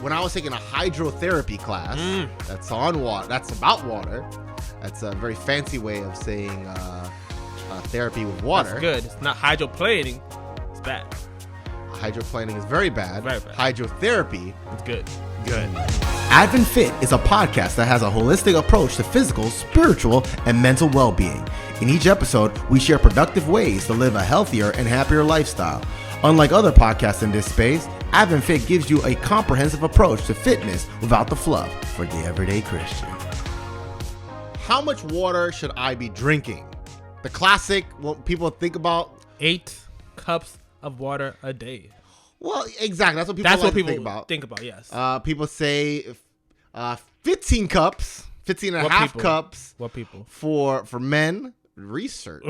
when I was taking a hydrotherapy class, that's on water, that's about water. That's a very fancy way of saying therapy with water. That's good. It's not hydroplaning. It's bad. Hydroplaning is very bad. Very bad. Hydrotherapy, It's good. good. AdventFit is a podcast that has a holistic approach to physical, spiritual, and mental well-being. In each episode, we share productive ways to live a healthier and happier lifestyle. Unlike other podcasts in this space, AdventFit gives you a comprehensive approach to fitness without the fluff for the everyday Christian. How much water should I be drinking? The classic, what people think about. 8 cups of water a day. Well, exactly. That's what people That's like what people think about. Yes. People say 15 cups, 15 and a half cups. What people? For men. Research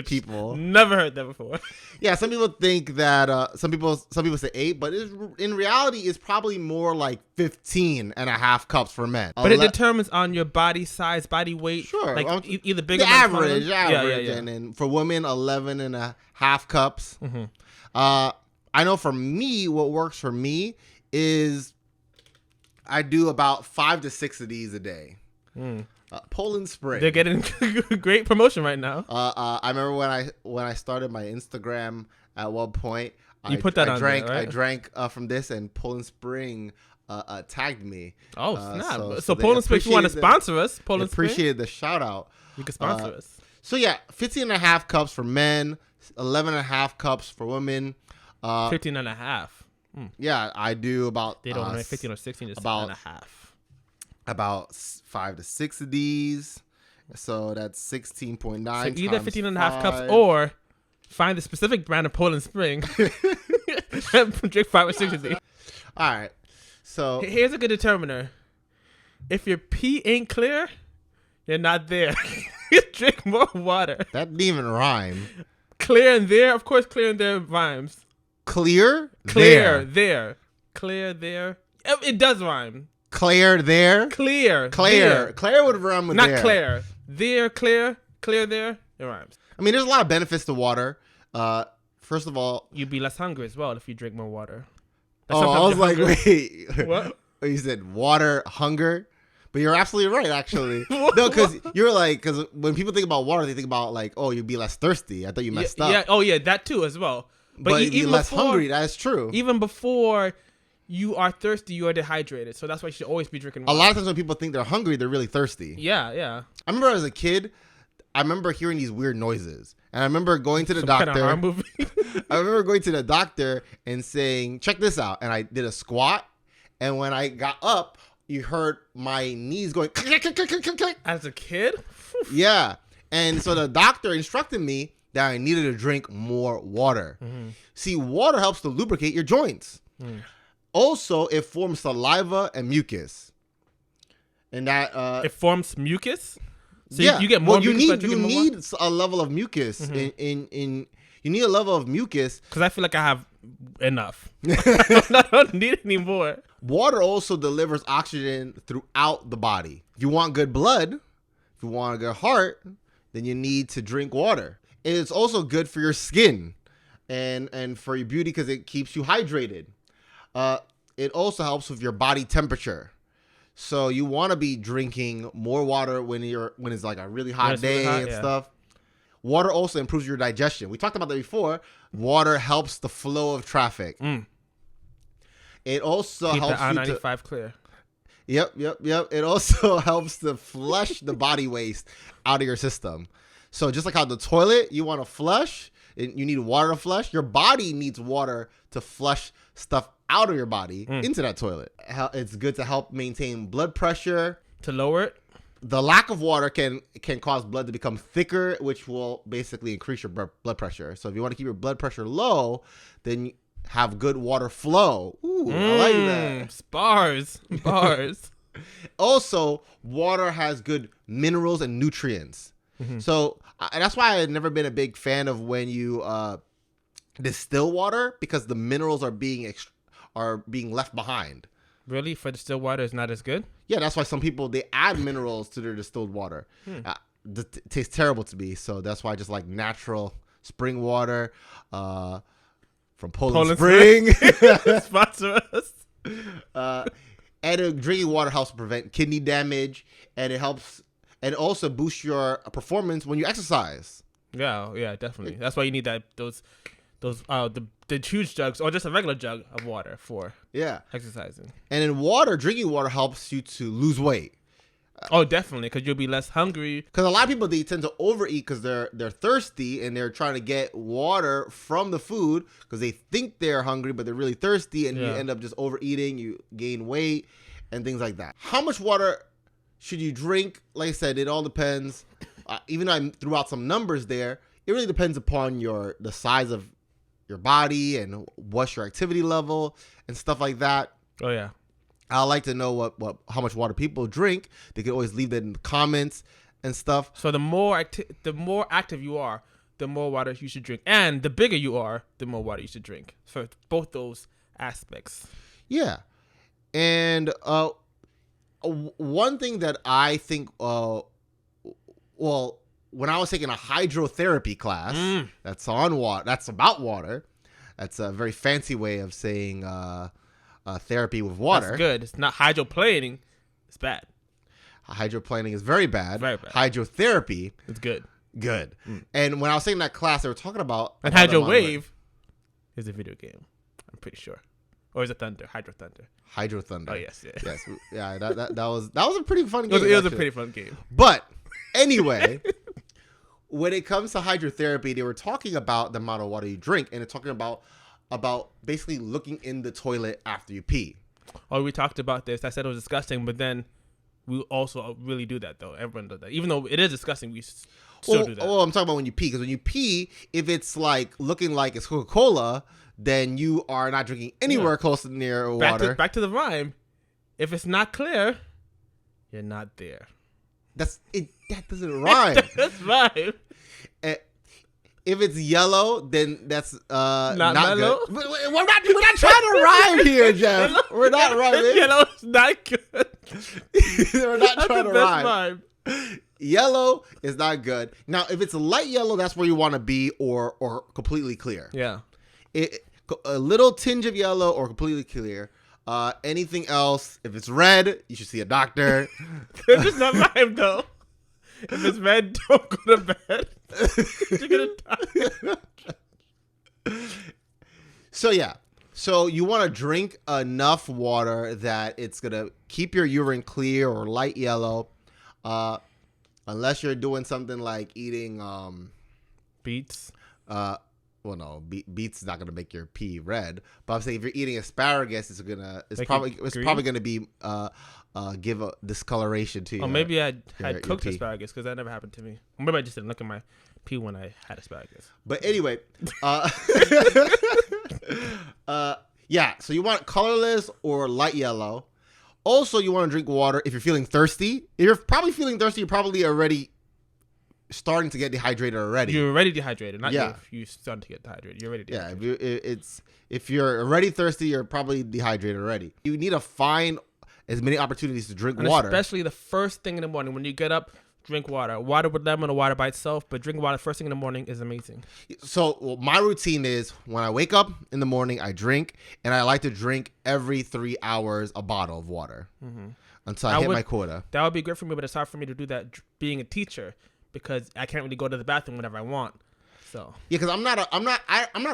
people. Never heard that before. Yeah, some people think that some people say 8, but in reality it's probably more like 15 and a half cups for men. But it determines on your body size, body weight. Sure, like either bigger the than average, Yeah. and then for women 11 and a half cups. Mm-hmm. I know for me, what works for me is I do about 5 to 6 of these a day. Poland Spring. They're getting great promotion right now. I remember when I started my Instagram at one point. You put that on there, right? I drank from this, and Poland Spring tagged me. Oh, snap. So Poland Spring, if you want to sponsor us, Poland Spring. Appreciated the shout out. You can sponsor us. So yeah, 15 and a half cups for men, 11 and a half cups for women. 15 and a half. Yeah, I do about. They don't make 15 or 16, just about 15 and a half. About 5 to 6 of these, so that's 16.9. So either 15 and a half cups, or find the specific brand of Poland Spring. Drink 5 or 6 of these. All right. So here's a good determiner. If your pee ain't clear, you're not there. Drink more water. That didn't even rhyme. Clear and there, of course. Clear and there rhymes. Clear there. It does rhyme. Clear there. Clear. Claire would rhyme with not there. Claire. There, clear there. It rhymes. I mean, there's a lot of benefits to water. First of all, you'd be less hungry as well if you drink more water. I was like, wait. What? You said water, hunger. But you're absolutely right, actually. No, because because when people think about water, they think about like, oh, you'd be less thirsty. I thought you messed up. Yeah. Oh, yeah, that too as well. But you'd be less hungry. That's true. Even before you are thirsty, you are dehydrated. So that's why you should always be drinking water. A lot of times when people think they're hungry, they're really thirsty. Yeah. I remember as a kid, I remember hearing these weird noises. And I remember going to the doctor. Kind of horror movie. I remember going to the doctor and saying, check this out. And I did a squat. And when I got up, you heard my knees going click, click, click, click, click, click. As a kid? Yeah. And so the doctor instructed me that I needed to drink more water. Mm-hmm. See, water helps to lubricate your joints. Also, it forms saliva and mucus. And that... it forms mucus? So yeah. You get more mucus. You need a level of mucus in you need a level of mucus. Because I feel like I have enough. I don't need any more. Water also delivers oxygen throughout the body. If you want good blood, if you want a good heart, then you need to drink water. And it's also good for your skin and for your beauty because it keeps you hydrated. It also helps with your body temperature. So you want to be drinking more water when it's like a really hot day and stuff. Water also improves your digestion. We talked about that before. Water helps the flow of traffic. It also keep helps the I-95 clear. Yep. It also helps to flush the body waste out of your system. So just like how the toilet, you want to flush, you need water to flush. Your body needs water to flush stuff out of your body into that toilet. It's good to help maintain blood pressure. To lower it? The lack of water can cause blood to become thicker, which will basically increase your blood pressure. So if you want to keep your blood pressure low, then have good water flow. Ooh, I like that. Bars. Also, water has good minerals and nutrients. So that's why I've never been a big fan of when you distill water, because the minerals are being left behind. Really? For distilled water is not as good? Yeah, that's why some people, they add minerals to their distilled water. It tastes terrible to me, so that's why I just like natural spring water from Poland Spring. Sponsor us. Drinking water helps prevent kidney damage, and it helps and also boosts your performance when you exercise. Yeah, definitely. That's why you need those the huge jugs or just a regular jug of water for exercising. And in drinking water helps you to lose weight. Oh, definitely, because you'll be less hungry. Because a lot of people, they tend to overeat because they're thirsty and they're trying to get water from the food because they think they're hungry, but they're really thirsty, and you end up just overeating. You gain weight and things like that. How much water should you drink? Like I said, it all depends. Even though I threw out some numbers there, it really depends upon the size of your body and what's your activity level and stuff like that. Oh yeah. I like to know how much water people drink. They can always leave that in the comments and stuff. So the more active you are, the more water you should drink, and the bigger you are, the more water you should drink. For both those aspects. Yeah, and one thing that I think, when I was taking a hydrotherapy class, that's on water. That's about water. That's a very fancy way of saying. Therapy with water. That's good. It's not hydroplaning. It's bad. Hydroplaning is very bad. Very bad. Hydrotherapy. It's good. Good. And when I was taking that class, they were talking about. And Hydrowave is a video game. I'm pretty sure. Or is it Thunder? Hydro Thunder. Hydro Thunder. Oh yes. Yeah. That was a pretty fun game. It was a pretty fun game. But anyway, when it comes to hydrotherapy, they were talking about the amount of water you drink, and they're talking about basically looking in the toilet after you pee. Oh, we talked about this. I said it was disgusting, but then we also really do that, though. Everyone does that. Even though it is disgusting, we still do that. Oh, I'm talking about when you pee. Because when you pee, if it's like looking like it's Coca-Cola, then you are not drinking anywhere close to near water. Back to the rhyme. If it's not clear, you're not there. That doesn't rhyme. That's rhyme. If it's yellow, then that's not mellow. Good. We're not trying to rhyme here, Jeff. We're not rhyming. Yellow is not good. We're not trying to rhyme. Yellow is not good. Now, if it's a light yellow, that's where you want to be, or completely clear. Yeah. A little tinge of yellow or completely clear. Anything else, if it's red, you should see a doctor. It's not rhyme though. If it's red, don't go to bed. You're gonna die. So you want to drink enough water that it's gonna keep your urine clear or light yellow, unless you're doing something like eating beets. Beets is not gonna make your pee red. But I'm saying if you're eating asparagus, it's probably gonna be give a discoloration to you. Or maybe I had cooked asparagus, because that never happened to me. Or maybe I just didn't look at my pee when I had asparagus. But anyway, so you want colorless or light yellow. Also, you want to drink water if you're feeling thirsty. If you're probably feeling thirsty, you're probably already starting to get dehydrated already. You're already dehydrated, not if you starting to get dehydrated. You're already dehydrated. Yeah, if you're already thirsty, you're probably dehydrated already. You need to find as many opportunities to drink water. Especially the first thing in the morning. When you get up, drink water. Water with lemon or water by itself, but drinking water first thing in the morning is amazing. So my routine is when I wake up in the morning, I drink, and I like to drink every 3 hours a bottle of water until I hit my quota. That would be great for me, but it's hard for me to do that being a teacher because I can't really go to the bathroom whenever I want. So because I'm not a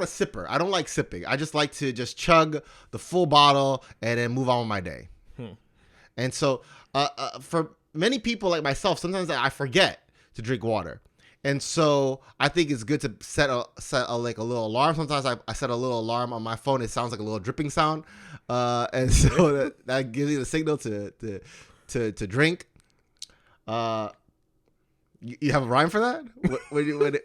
sipper. I don't like sipping. I just like to just chug the full bottle and then move on with my day. And so for many people like myself, sometimes I forget to drink water. And so I think it's good to set a little alarm. Sometimes I set a little alarm on my phone. It sounds like a little dripping sound. And so that gives you the signal to drink. You have a rhyme for that? When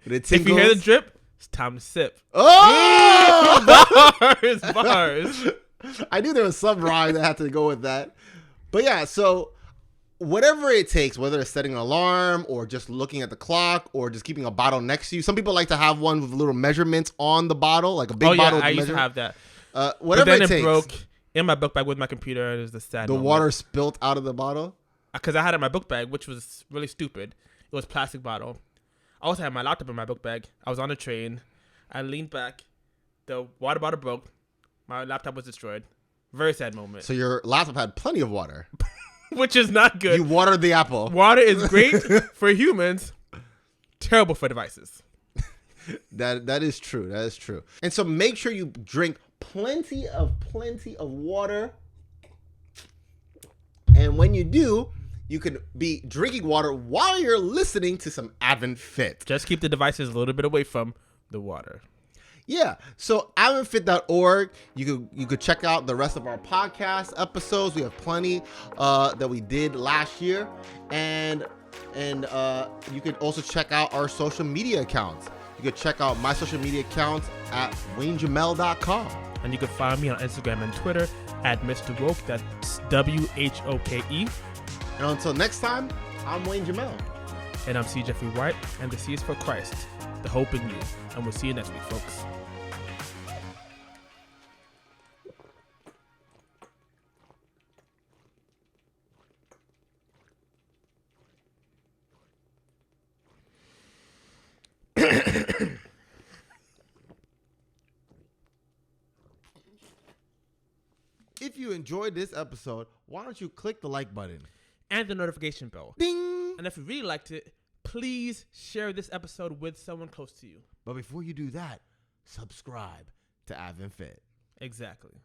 it tingles? If you hear the drip, it's time to sip. Oh! Bars. I knew there was some rhyme that had to go with that. But yeah, so whatever it takes, whether it's setting an alarm or just looking at the clock or just keeping a bottle next to you. Some people like to have one with little measurements on the bottle, like a big bottle. I used to have that. Whatever but then it takes. Broke in my book bag with my computer. It was the sad moment. Water spilt out of the bottle? Because I had it in my book bag, which was really stupid. It was a plastic bottle. I also had my laptop in my book bag. I was on a train. I leaned back. The water bottle broke. My laptop was destroyed. Very sad moment. So your laptop had plenty of water. Which is not good. You watered the apple. Water is great for humans, terrible for devices. That is true. That is true. And so make sure you drink plenty of water. And when you do, you can be drinking water while you're listening to some AdventFit. Just keep the devices a little bit away from the water. Yeah. So AdventFit.org, you could check out the rest of our podcast episodes. We have plenty that we did last year. And you can also check out our social media accounts. You can check out my social media accounts at WayneJamel.com. And you can find me on Instagram and Twitter at Mr. Woke. That's WHOKE. And until next time, I'm Wayne Jamel. And I'm C. Jeffrey White. And the C is for Christ, the hope in you. And we'll see you next week, folks. If you enjoyed this episode, why don't you click the like button? And the notification bell. Ding! And if you really liked it, please share this episode with someone close to you. But before you do that, subscribe to AdventFit. Exactly.